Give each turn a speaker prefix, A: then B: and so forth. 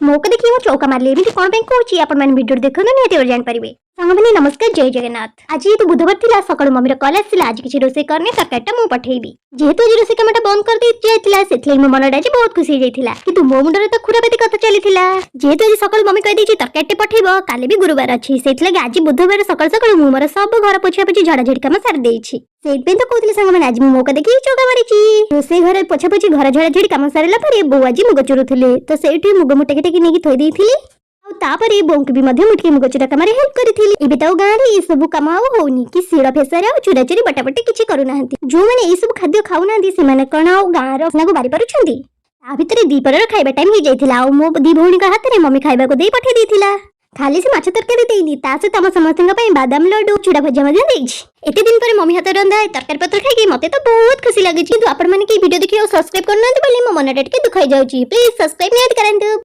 A: मौका देखिए वो चौका मारले एमती कौन पे कहूँ आपण मैंने वीडियो देखो निहती जानपारे। सांगने नमस्कार जय जगन्नाथ। आज ये बुधवार थिला सकाळु मम्मीर कॉल आसिला आज किछि रोसे करने तरकारीटा मु पठेइबी। जेहेतु आज रोसे कामटा बंद कर दी जायतिला सेथले मो मनटा आज बहुत खुशी जायतिला किंतु मो मुंडरे तो खुराबाती कथा चलीथिला। जेहेतु आज सकाळु मम्मी कहि दैछि तरकारीटे पठेइबो काले भी गुरुवार अछि सेथले आज बुधवार सकाळ सकाळु मु मोर सब घर पोछा पोछि झाड़ा झड़ी काम सारि देछि। सेथबे तो कहथिले संग माने आज मु मौका देखि चौका मारिछि। रोसे घरे पोछा पोछि घर झाड़ा झड़ी काम सारिला परे बो आज मुग चुरुथिले तो सेठी मुग मुटे टेकी नेकी थोइ देइथिली। तापरे बोंक भी मध्य मुठके मुग चुरा कामरे हेल्प करिथिली। एबे तो गाँरे ए सब काम आउ होउनी कि सिड़ा फेसारे आ चुरा चुरी बटाबटी किछि करू नाहंती। जो माने ए सब खाद्य खाउ नाहंती से माने कोन आ गाँर अपना को बारी पारुछंती। आ भितरे दीपरर खाइबा टाइम हो जाइथिला आ मो दी भौणी का हाथ रे मम्मी खाइबा को देई पठे देइथिला। खाली से माछ तरकारी देइनी ता से तम समस्तंगा पई बादाम लड्डू चूड़ा भजा मध्य देइछि। एते दिन पर मम्मी हाथ रंधा तरकारी पत्र खाइके मते तो बहुत खुशी लागिछि। किंतु आपण माने की वीडियो देखियो सब्सक्राइब करनांती बोली मो मनटा टिके दुखाई जाउछि। प्लीज सब्सक्राइब नियत करंतु।